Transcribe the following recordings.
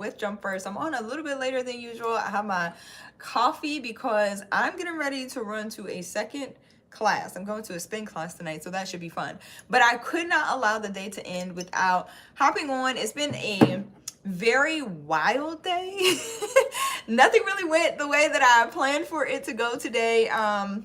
with Jump First. I'm on a little bit later than usual. I have my coffee because I'm getting ready to run to a second class. I'm going to a spin class tonight, so that should be fun. But I could not allow the day to end without hopping on. It's been a very wild day. Nothing really went the way that I planned for it to go today. I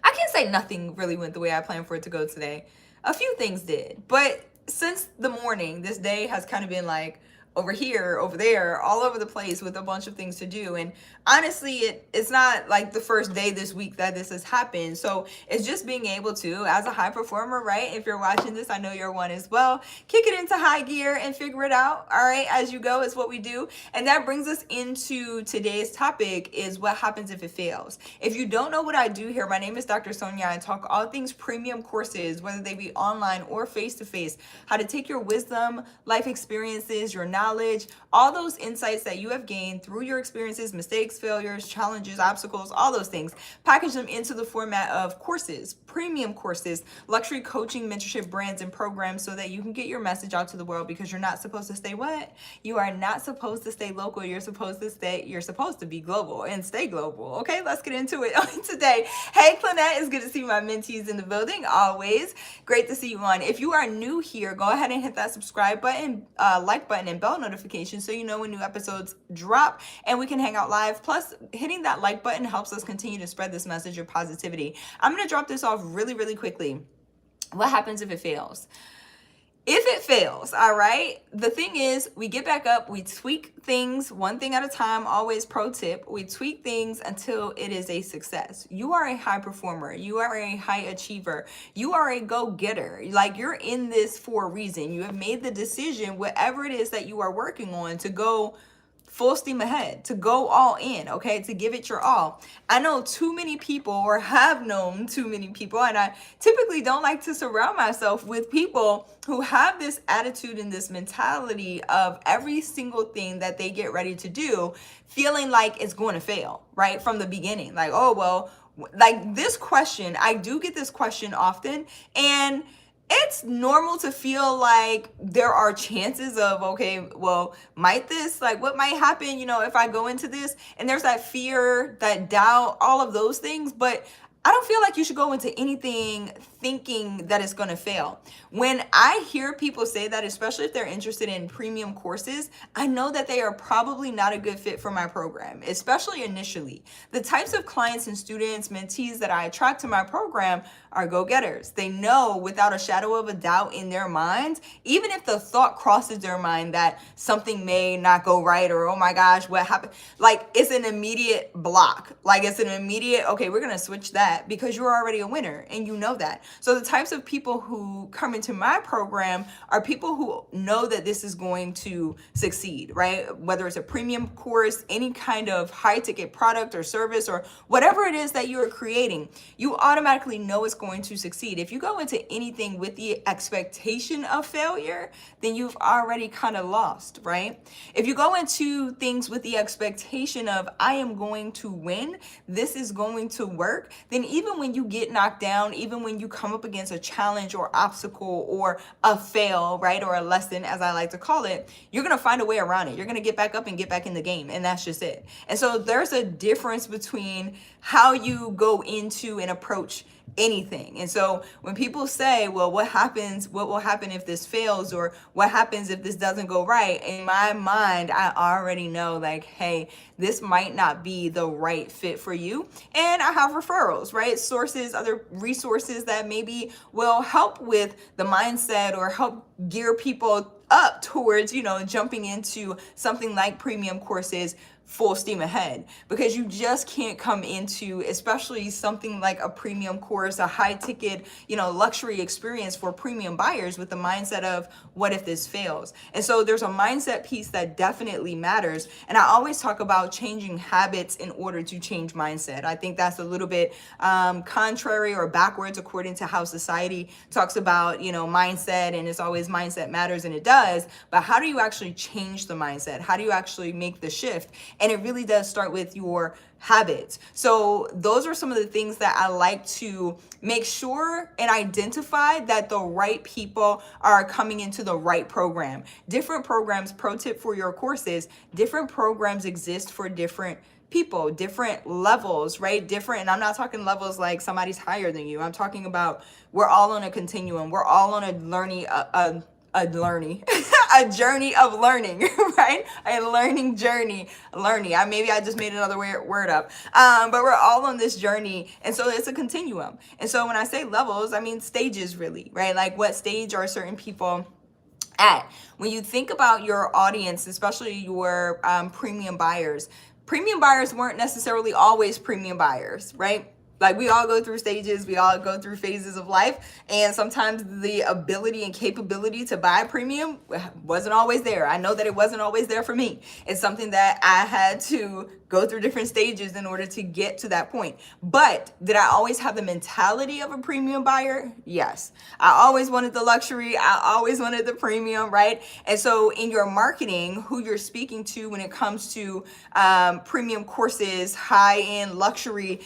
can't say nothing really went the way I planned for it to go today. A few things did, but since the morning, this day has kind of been like over here, over there, all over the place with a bunch of things to do. And honestly, it's not like the first day this week that this has happened. So it's just being able to, as a high performer, right? If you're watching this, I know you're one as well, kick it into high gear and figure it out. All right, as you go is what we do. And that brings us into today's topic, is what happens if it fails. If you don't know what I do here, my name is Dr. Sonia. I talk all things premium courses, whether they be online or face-to-face, how to take your wisdom, life experiences, your knowledge, all those insights that you have gained through your experiences, mistakes, failures, challenges, obstacles, all those things, package them into the format of courses, premium courses, luxury coaching, mentorship brands and programs, so that you can get your message out to the world. Because you're not supposed to stay what? You are not supposed to stay local. You're supposed to be global and stay global. Okay, let's get into it today. Hey, Clynette, it's good to see my mentees in the building. Always great to see you on. If you are new here, go ahead and hit that subscribe button, like button, and bell notification so you know when new episodes drop and we can hang out live. Plus, hitting that like button helps us continue to spread this message of positivity. I'm going to drop this off really quickly. What happens if it fails? If it fails, all right, the thing is, we get back up, we tweak things one thing at a time. Always pro tip, we tweak things until it is a success. You are a high performer. You are a high achiever. You are a go-getter. Like, you're in this for a reason. You have made the decision, whatever it is that you are working on, to go full steam ahead, to go all in, okay, to give it your all. I know too many people, or have known too many people, and I typically don't like to surround myself with people who have this attitude and this mentality of every single thing that they get ready to do feeling like it's going to fail right from the beginning. Like, oh, well, like this question, I do get this question often, and it's normal to feel like there are chances of, okay, well, might this, like, what might happen, if I go into this? And there's that fear, that doubt, all of those things. But I don't feel like you should go into anything thinking that it's going to fail. When I hear people say that, especially if they're interested in premium courses, I know that they are probably not a good fit for my program, especially initially. The types of clients and students, mentees that I attract to my program are go-getters. They know without a shadow of a doubt in their minds, even if the thought crosses their mind that something may not go right, or, oh my gosh, what happened? Like, it's an immediate block. Like, it's an immediate, okay, we're going to switch that, because you're already a winner and you know that. So the types of people who come into my program are people who know that this is going to succeed, right? Whether it's a premium course, any kind of high ticket product or service, or whatever it is that you are creating, you automatically know it's going to succeed. If you go into anything with the expectation of failure, then you've already kind of lost, right? If you go into things with the expectation of, I am going to win, this is going to work, then even when you get knocked down, even when you come up against a challenge or obstacle or a fail, right, or a lesson, as I like to call it, you're going to find a way around it. You're going to get back up and get back in the game, and that's just it. And so there's a difference between how you go into and approach anything. And so when people say, well, what will happen if this fails, or what happens if this doesn't go right, in my mind, I already know, like, hey, this might not be the right fit for you. And I have referrals, right? Sources, other resources that maybe will help with the mindset, or help gear people up towards, jumping into something like premium courses full steam ahead. Because you just can't come into, especially something like a premium course, a high ticket, luxury experience for premium buyers, with the mindset of, what if this fails? And so there's a mindset piece that definitely matters. And I always talk about changing habits in order to change mindset. I think that's a little bit contrary or backwards according to how society talks about, mindset, and it's always mindset matters, and it does. But how do you actually change the mindset? How do you actually make the shift? And it really does start with your habits. So those are some of the things that I like to make sure and identify that the right people are coming into the right program. Different programs, pro tip for your courses, different programs exist for different people, different levels, right? Different, and I'm not talking levels like somebody's higher than you. I'm talking about we're all on a continuum. We're all on a learning a journey of learning, right? A learning journey. Maybe I just made another word up, but we're all on this journey, and so it's a continuum. And so when I say levels, I mean stages, really, right? Like what stage are certain people at? When you think about your audience, especially your premium buyers weren't necessarily always premium buyers, right? Like we all go through stages, we all go through phases of life, and sometimes the ability and capability to buy premium wasn't always there. I know that it wasn't always there for me. It's something that I had to go through different stages in order to get to that point. But did I always have the mentality of a premium buyer? Yes. I always wanted the luxury. I always wanted the premium, right? And so in your marketing, who you're speaking to when it comes to premium courses, high-end luxury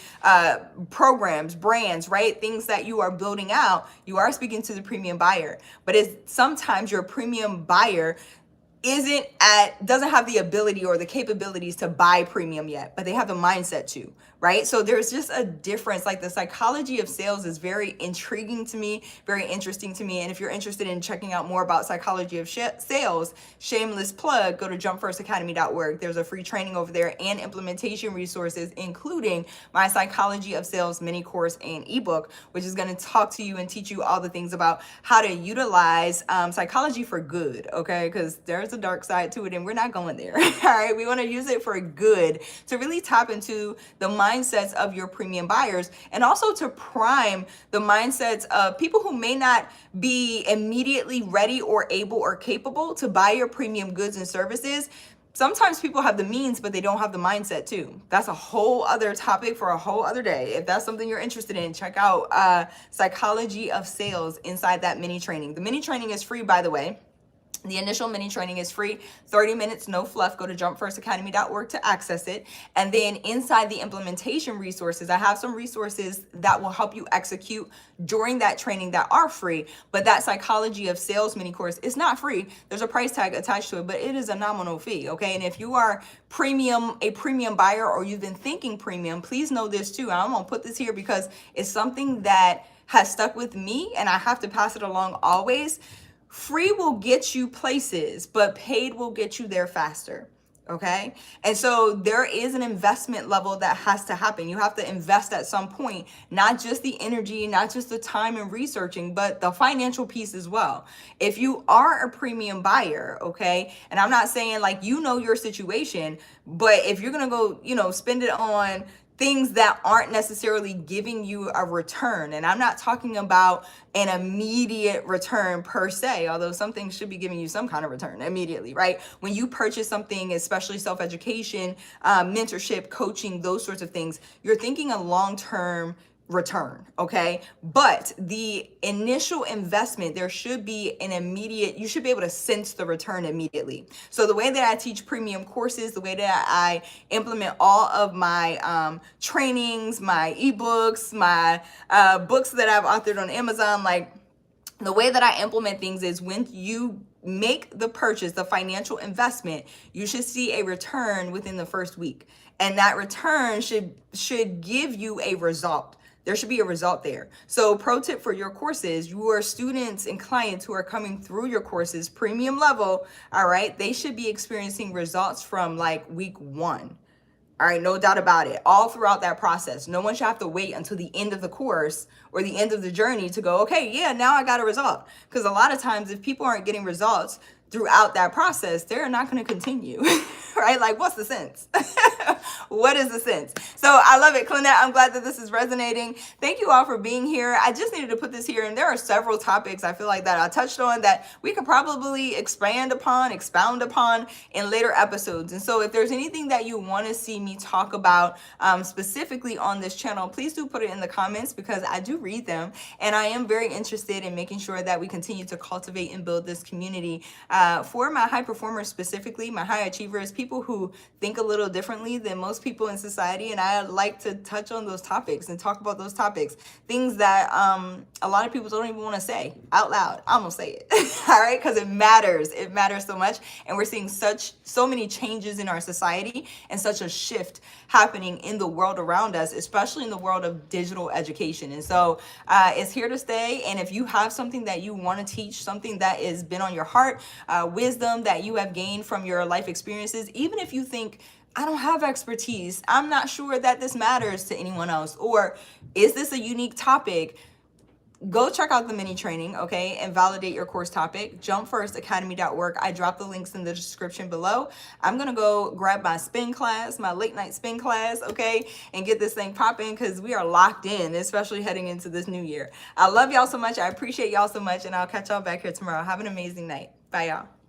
programs, brands, right? Things that you are building out, you are speaking to the premium buyer. But it's sometimes your premium buyer doesn't have the ability or the capabilities to buy premium yet, but they have the mindset to, right? So there's just a difference. Like the psychology of sales is very intriguing to me, very interesting to me. And if you're interested in checking out more about psychology of sales, shameless plug, go to jumpfirstacademy.org. There's a free training over there and implementation resources, including my psychology of sales mini course and ebook, which is going to talk to you and teach you all the things about how to utilize psychology for good, okay? Because there's a dark side to it and we're not going there. All right, we want to use it for good, to really tap into the mindsets of your premium buyers, and also to prime the mindsets of people who may not be immediately ready or able or capable to buy your premium goods and services. Sometimes people have the means, but they don't have the mindset too. That's a whole other topic for a whole other day. If that's something you're interested in, check out Psychology of Sales inside that mini training. The mini training is free, by the way. The initial mini training is free, 30 minutes, no fluff. Go to jumpfirstacademy.org to access it. And then inside the implementation resources, I have some resources that will help you execute during that training that are free. But that Psychology of Sales mini course is not free. There's a price tag attached to it, but it is a nominal fee, okay? And if you are a premium buyer, or you've been thinking premium, please know this too. And I'm gonna put this here because it's something that has stuck with me and I have to pass it along always. Free will get you places, but paid will get you there faster. Okay. And so there is an investment level that has to happen. You have to invest at some point, not just the energy, not just the time and researching, but the financial piece as well. If you are a premium buyer, okay, and I'm not saying like, your situation, but if you're going to go, spend it on things that aren't necessarily giving you a return. And I'm not talking about an immediate return per se, although some things should be giving you some kind of return immediately, right? When you purchase something, especially self-education, mentorship, coaching, those sorts of things, you're thinking a long-term return, okay? But the initial investment, there should be you should be able to sense the return immediately. So the way that I teach premium courses, the way that I implement all of my trainings, my ebooks, my books that I've authored on Amazon, like the way that I implement things is when you make the purchase, the financial investment, you should see a return within the first week. And that return should give you a result. There should be a result there. So pro tip for your courses, your students and clients who are coming through your courses, premium level, all right, they should be experiencing results from like week 1. All right, no doubt about it. All throughout that process. No one should have to wait until the end of the course or the end of the journey to go, okay, yeah, now I got a result. Because a lot of times if people aren't getting results throughout that process, they're not going to continue, right? Like, what's the sense? What is the sense? So I love it, Clynette. I'm glad that this is resonating. Thank you all for being here. I just needed to put this here, and there are several topics I feel like that I touched on that we could probably expound upon in later episodes. And so if there's anything that you want to see me talk about specifically on this channel, please do put it in the comments, because I do read them, and I am very interested in making sure that we continue to cultivate and build this community for my high performers, specifically my high achievers, people who think a little differently than most people in society. And I like to touch on those topics and talk about those topics, things that a lot of people don't even want to say out loud. I'm gonna say it. All right, because it matters so much, and we're seeing so many changes in our society and such a shift happening in the world around us, especially in the world of digital education. And so it's here to stay. And if you have something that you want to teach, something that has been on your heart, wisdom that you have gained from your life experiences, even if you think, I don't have expertise, I'm not sure that this matters to anyone else, or is this a unique topic, go check out the mini training, okay, and validate your course topic. JumpFirstAcademy.org. I dropped the links in the description below. I'm gonna go grab my spin class, my late night spin class, okay, and get this thing popping, because we are locked in, especially heading into this new year. I love y'all so much. I appreciate y'all so much, and I'll catch y'all back here tomorrow. Have an amazing night. Bye, y'all.